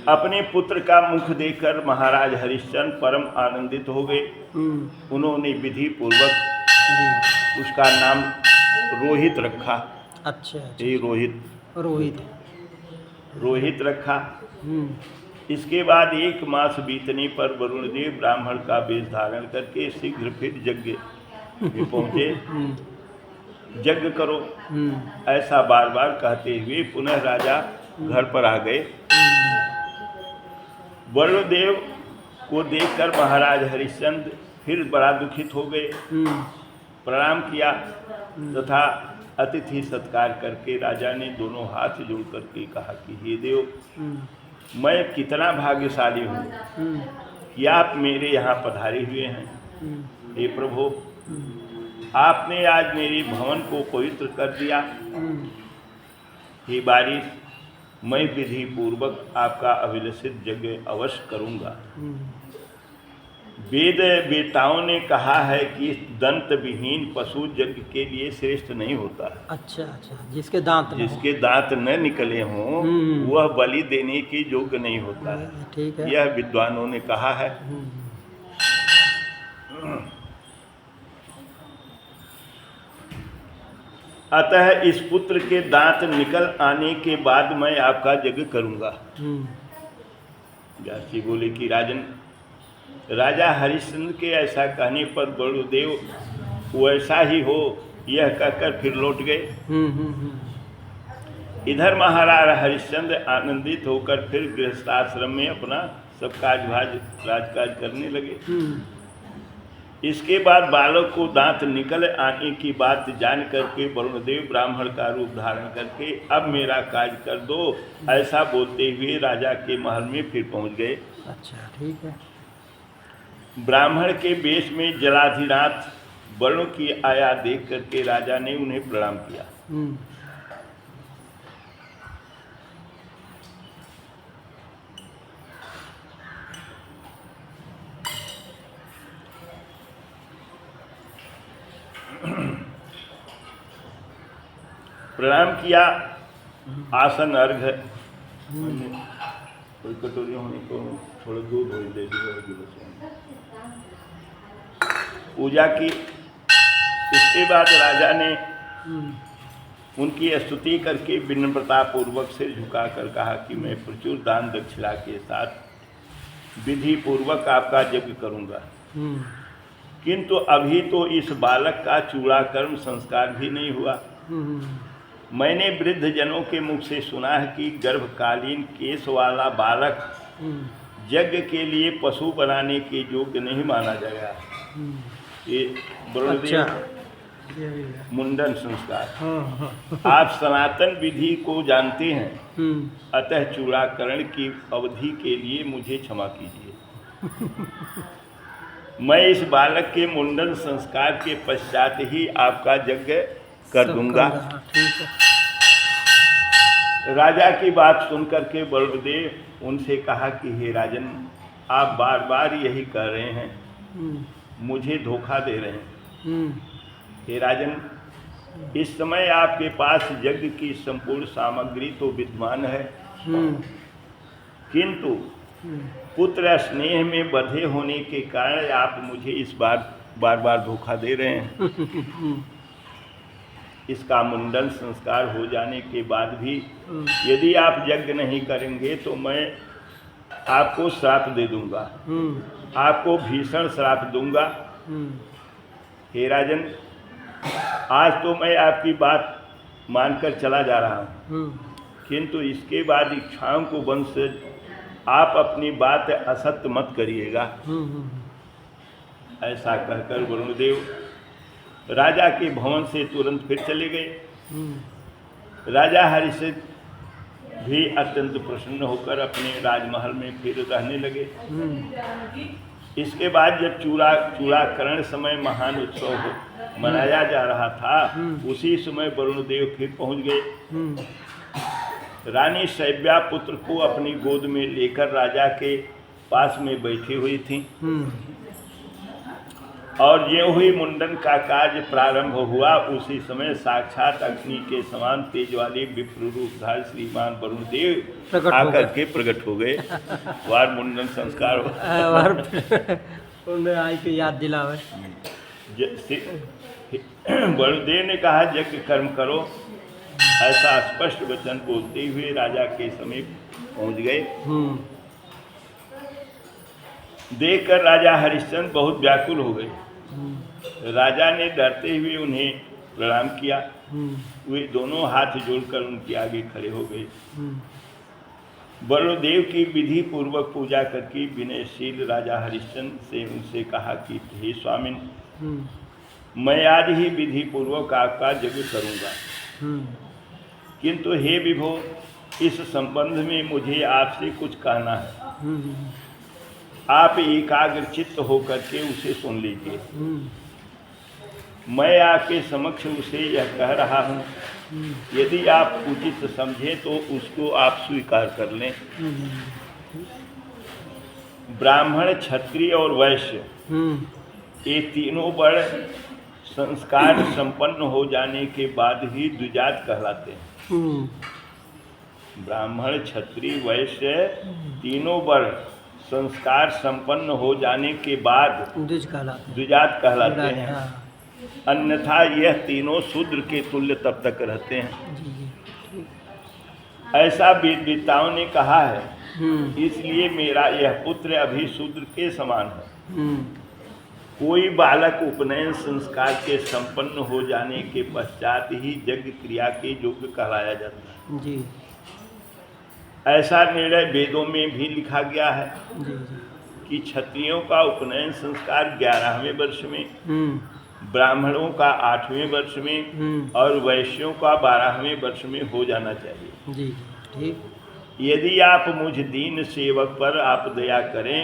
अपने पुत्र का मुख देखकर महाराज हरिश्चंद्र परम आनंदित हो गए। उन्होंने विधि पूर्वक उसका नाम रोहित रखा। अच्छा, ये रोहित रोहित रखा। इसके बाद 1 मास बीतने पर वरुण देव ब्राह्मण का वेश धारण करके शीघ्र फिर यज्ञ में पहुंचे। यज्ञ करो ऐसा बार बार कहते हुए पुनः राजा घर पर आ गए। वरुण देव को देखकर महाराज हरिश्चंद्र फिर बड़ा दुखित हो गए। प्रणाम किया तथा अतिथि सत्कार करके राजा ने दोनों हाथ जोड़ करके कहा कि हे देव, मैं कितना भाग्यशाली हूँ कि आप मेरे यहाँ पधारे हुए हैं। हे प्रभु, आपने आज मेरे भवन को पवित्र कर दिया। हे बारिश, मैं विधि पूर्वक आपका अभिलषित यज्ञ अवश्य करूँगा। वेद वेताओं ने कहा है कि दंत विहीन पशु यज्ञ के लिए श्रेष्ठ नहीं होता। अच्छा, जिसके दांत न निकले हों वह बलि देने के योग्य नहीं होता है। ठीक है, यह विद्वानों ने कहा है। अतः इस पुत्र के दांत निकल आने के बाद मैं आपका यज्ञ करूंगा। व्यासी बोले कि राजा हरिश्चंद्र के ऐसा कहने पर वरुणदेव वैसा ही हो यह कहकर फिर लौट गए। इधर महाराज हरिश्चंद्र आनंदित होकर फिर गृहस्थाश्रम में अपना सब राजकाज करने लगे। इसके बाद बालक को दांत निकल आने की बात जान करके वरुणदेव ब्राह्मण का रूप धारण करके अब मेरा काज कर दो ऐसा बोलते हुए राजा के महल में फिर पहुंच गए। अच्छा, ठीक है। ब्राह्मण के वेश में जलाधिनाथ वरुण की आया देख करके राजा ने उन्हें प्रणाम किया। प्रणाम किया। आसन अर्घ कोई कटोरी होने को थोड़ा दूध हो दे पूजा की। इसके बाद राजा ने उनकी स्तुति करके विनम्रता पूर्वक सिर झुकाकर कहा कि मैं प्रचुर दान दक्षिणा के साथ विधि पूर्वक आपका यज्ञ करूंगा, किंतु अभी तो इस बालक का चूड़ाकर्म संस्कार भी नहीं हुआ। मैंने वृद्ध जनों के मुख से सुना है कि गर्भकालीन केश वाला बालक यज्ञ के लिए पशु बनाने के योग्य नहीं माना जाएगा। ये मुंडन संस्कार। आप सनातन विधि को जानते हैं, अतः चूड़ाकरण की अवधि के लिए मुझे क्षमा कीजिए। मैं इस बालक के मुंडन संस्कार के पश्चात ही आपका यज्ञ कर दूंगा। राजा की बात सुनकर के वरुणदेव उनसे कहा कि हे राजन, आप बार बार यही कह रहे हैं, मुझे धोखा दे रहे हैं। हे राजन, इस समय आपके पास यज्ञ की संपूर्ण सामग्री तो विद्यमान है, किंतु पुत्र स्नेह में बंधे होने के कारण आप मुझे इस बार बार धोखा दे रहे हैं। इसका मुंडन संस्कार हो जाने के बाद भी यदि आप यज्ञ नहीं करेंगे तो मैं आपको श्राप दे दूंगा, आपको भीषण श्राप दूंगा। हे राजन, आज तो मैं आपकी बात मानकर चला जा रहा हूँ, किंतु इसके बाद इच्छाओं को वंश आप अपनी बात असत्य मत करिएगा। ऐसा कहकर वरुणदेव राजा के भवन से तुरंत फिर चले गए। राजा हरिश्चंद्र भी अत्यंत प्रसन्न होकर अपने राजमहल में फिर रहने लगे। इसके बाद जब चूड़ाकरण समय महान उत्सव मनाया जा रहा था, उसी समय वरुणदेव फिर पहुंच गए। रानी शैव्या पुत्र को अपनी गोद में लेकर राजा के पास में बैठी हुई थी। और ये हुई मुंडन का कार्य प्रारंभ हुआ, उसी समय साक्षात अग्नि के समान तेज वाले विप्र रूपधारी श्रीमान वरुण देव आकर के प्रकट हो गए। वार मुंडन संस्कार हो उन्हें आई के याद दिलावे। वरुण देव ने कहा यज्ञ कर्म करो, ऐसा स्पष्ट वचन बोलते हुए राजा के समीप पहुंच गए। देखकर राजा हरिश्चंद्र बहुत व्याकुल हो गए। राजा ने डरते हुए उन्हें प्रणाम किया। वे दोनों हाथ जोड़कर उनके आगे खड़े हो गए। वरुण देव की विधि पूर्वक पूजा करके विनयशील राजा हरिश्चंद्र से उनसे कहा कि हे स्वामिन, मैं आज ही विधि पूर्वक आपका यज्ञ करूंगा, किंतु हे विभो, इस संबंध में मुझे आपसे कुछ कहना है। आप एकाग्र चित्त होकर के उसे सुन लीजिए। मैं आपके समक्ष उसे यह कह रहा हूँ, यदि आप उचित समझें तो उसको आप स्वीकार कर लें। ब्राह्मण, क्षत्रिय और वैश्य ये तीनों वर्ण संस्कार संपन्न हो जाने के बाद ही द्विजात कहलाते हैं। ब्राह्मण, क्षत्रिय, वैश्य तीनों वर्ण संस्कार संपन्न हो जाने के बाद द्विजात कहलाते हैं। अन्यथा यह तीनों शूद्र के तुल्य तब तक रहते हैं। ऐसा वेदविद्ताओं ने कहा है, इसलिए मेरा यह पुत्र अभी शूद्र के समान है। कोई बालक उपनयन संस्कार के संपन्न हो जाने के पश्चात ही यज्ञ क्रिया के योग्य कहलाया जाता है जी। ऐसा निर्णय वेदों में भी लिखा गया है कि क्षत्रियों का उपनयन संस्कार 11वें वर्ष में, ब्राह्मणों का 8वें वर्ष में और वैश्यों का 12वें वर्ष में हो जाना चाहिए जी। ठीक। यदि आप मुझ दीन सेवक पर आप दया करें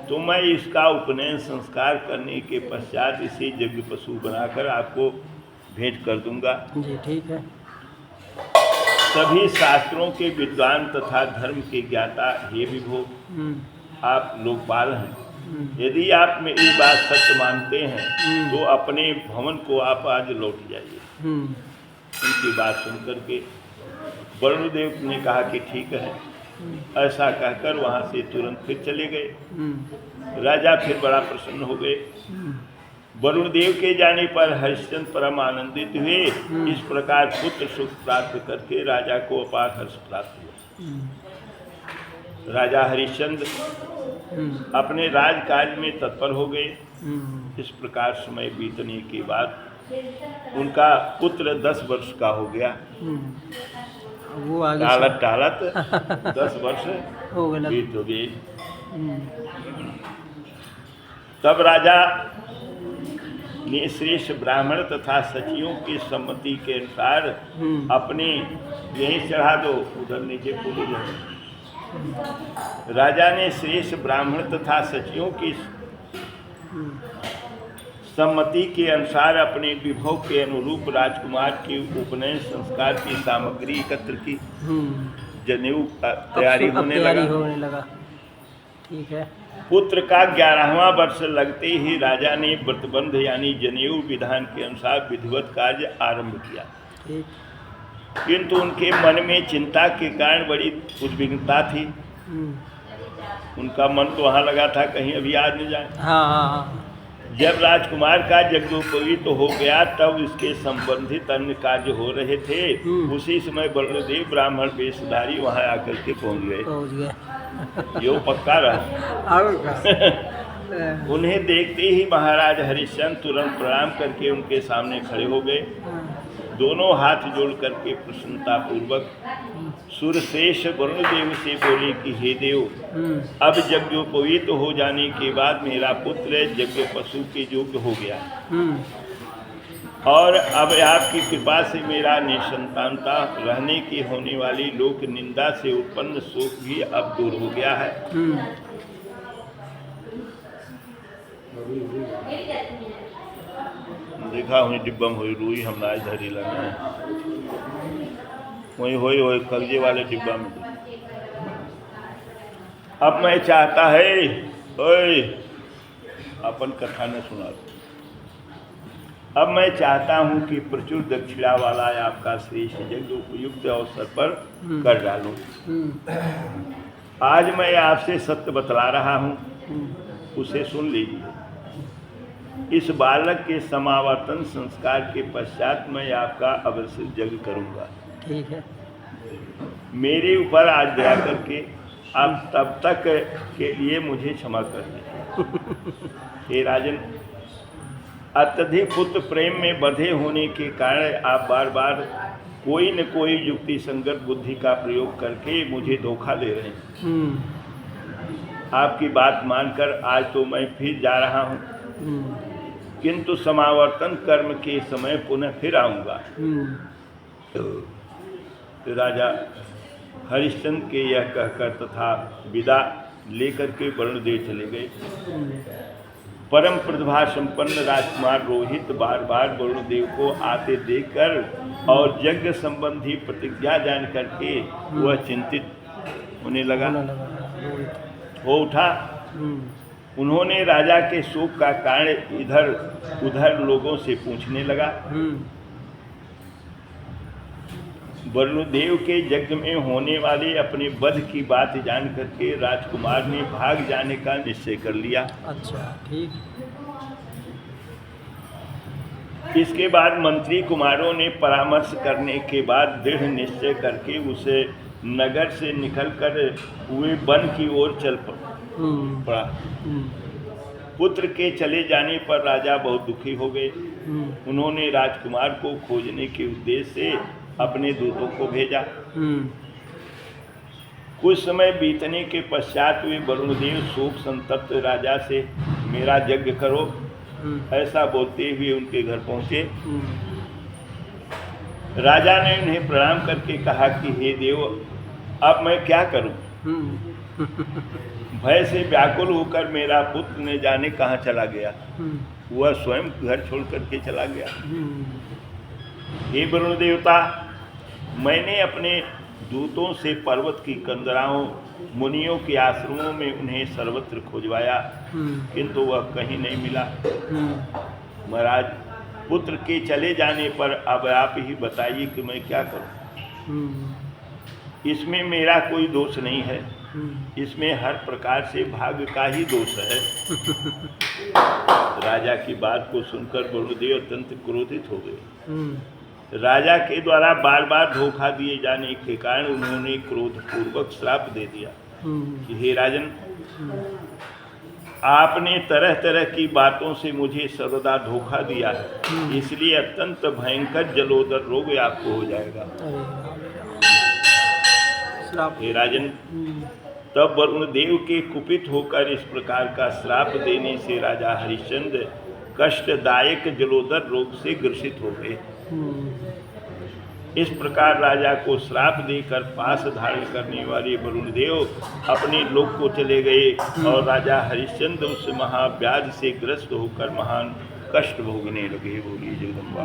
तो मैं इसका उपनयन संस्कार करने के पश्चात इसे यज्ञ पशु बनाकर आपको भेंट कर दूंगा जी। ठीक है। सभी शास्त्रों के विद्वान तथा धर्म के ज्ञाता हे विभो, आप लोकपाल हैं। यदि आप मेरी बात सत्य मानते हैं तो अपने भवन को आप आज लौट जाइए। उनकी बात सुनकर के वरुण देव ने कहा कि ठीक है। ऐसा कहकर वहाँ से तुरंत फिर चले गए। राजा फिर बड़ा प्रसन्न हो गए। वरुण देव के जाने पर हरिश्चंद्र परम आनंदित हुए। इस प्रकार पुत्र सुख प्राप्त करके राजा को अपार हर्ष प्राप्त हुआ। राजा हरिश्चंद्र अपने राजकाज में तत्पर हो गए। इस प्रकार समय बीतने के बाद उनका पुत्र 10 वर्ष का हो गया। वो आगे टालत 10 वर्ष बीत हो गए। तब राजा ने श्रेष्ठ ब्राह्मण तथा सचिवों की सम्मति के अनुसार अपने यहीं चढ़ा दो, उधर नीचे पूरी जाए। राजा ने श्रेष्ठ ब्राह्मण तथा सचिवों की सम्मति के अनुसार अपने विभव के अनुरूप राजकुमार के उपनयन संस्कार की सामग्री एकत्र की। जनेऊ तैयारी होने लगा। ठीक है। पुत्र का 11वां वर्ष लगते ही राजा ने व्रतबंध यानी जनेऊ विधान के अनुसार विधिवत कार्य आरंभ किया। किंतु उनके मन में चिंता के कारण बड़ी उद्विग्नता थी। उनका मन तो वहाँ लगा था कहीं अभी आज न जाए। हाँ। जब राजकुमार का यज्ञोपवीत हो गया तब इसके संबंधित अन्य कार्य हो रहे थे। उसी समय वरुणदेव ब्राह्मण वेशधारी वहाँ आकर के पहुँच गए। यो पक्का रहा। उन्हें देखते ही महाराज हरिश्चंद्र तुरंत प्रणाम करके उनके सामने खड़े हो गए। दोनों हाथ जोड़ करके प्रसन्नता पूर्वक सुरशेष वरुणदेव से बोले कि हे देव, अब यज्ञोपवीत हो जाने के बाद मेरा पुत्र यज्ञ पशु के योग्य हो गया और अब आपकी कृपा से मेरा निसंतानता रहने की होने वाली लोक निंदा से उत्पन्न शोक भी अब दूर हो गया है। देखा हुई डिब्बा में हुई रुई हम आज धरी लगे वही होई कब्जे वाले डिब्बा में। अब मैं चाहता है ओए अपन कथा न सुना। अब मैं चाहता हूँ कि प्रचुर दक्षिणा वाला आपका श्रेष्ठ यज्ञ उपयुक्त अवसर पर कर डालूं। आज मैं आपसे सत्य बतला रहा हूँ, उसे सुन लीजिए। इस बालक के समावर्तन संस्कार के पश्चात मैं आपका अवश्य यज्ञ करूँगा। ठीक है। मेरे ऊपर आज दया करके आप तब तक के लिए मुझे क्षमा कर दीजिए। हे राजन, अत्यधिक पुत्र प्रेम में बंधे होने के कारण आप बार बार कोई न कोई युक्ति संगत बुद्धि का प्रयोग करके मुझे धोखा दे रहे हैं। आपकी बात मानकर आज तो मैं फिर जा रहा हूँ, किंतु समावर्तन कर्म के समय पुनः फिर आऊँगा। तो राजा हरिश्चंद्र के यह कहकर तथा विदा लेकर के वरुणदेव चले गए। परम प्रतिभा संपन्न राजकुमार रोहित बार बार वरुणदेव को आते देखकर और यज्ञ संबंधी प्रतिज्ञा जान करके वह चिंतित होने लगा, हो उठा। उन्होंने राजा के शोक का कारण इधर उधर लोगों से पूछने लगा। वरुणदेव के यज्ञ में होने वाले अपने वध की बात जान करके राजकुमार ने भाग जाने का निश्चय कर लिया। अच्छा, ठीक। इसके बाद मंत्री कुमारों ने परामर्श करने के बाद दृढ़ निश्चय करके उसे नगर से निकलकर हुए वन की ओर चल पड़ा। पुत्र के चले जाने पर राजा बहुत दुखी हो गए। उन्होंने राजकुमार को खोजने के उद्देश्य से अपने दूतों को भेजा। कुछ समय बीतने के पश्चात वे वरुणदेव शोक संतप्त राजा से मेरा यज्ञ करो ऐसा बोलते हुए उनके घर पहुंचे। राजा ने उन्हें प्रणाम करके कहा कि हे देव, अब मैं क्या करूं? भय से व्याकुल होकर मेरा पुत्र न जाने कहाँ चला गया। वह स्वयं घर छोड़ करके चला गया। हे वरुण देवता, मैंने अपने दूतों से पर्वत की कंदराओं मुनियों के आश्रमों में उन्हें सर्वत्र खोजवाया, किंतु वह कहीं नहीं मिला। महाराज, पुत्र के चले जाने पर अब आप ही बताइए कि मैं क्या करूं? इसमें मेरा कोई दोष नहीं है, इसमें हर प्रकार से भाग्य का ही दोष है। राजा की बात को सुनकर वरुणदेव अत्यंत क्रोधित हो गए। राजा के द्वारा बार बार धोखा दिए जाने के कारण उन्होंने क्रोधपूर्वक श्राप दे दिया कि हे राजन, आपने तरह तरह की बातों से मुझे सर्वदा धोखा दिया है, इसलिए अत्यंत भयंकर जलोदर रोग आपको हो जाएगा। हे राजन, तब वरुणदेव के कुपित होकर इस प्रकार का श्राप देने से राजा हरिश्चंद्र कष्टदायक जलोदर रोग से ग्रसित हो गए। इस प्रकार राजा को श्राप देकर पास धारण करने वाले वरुणदेव अपने लोक को चले गए और राजा हरिश्चंद्र उस महाव्याधि से ग्रस्त होकर महान कष्ट भोगने लगे। बोलिए जगदम्बा।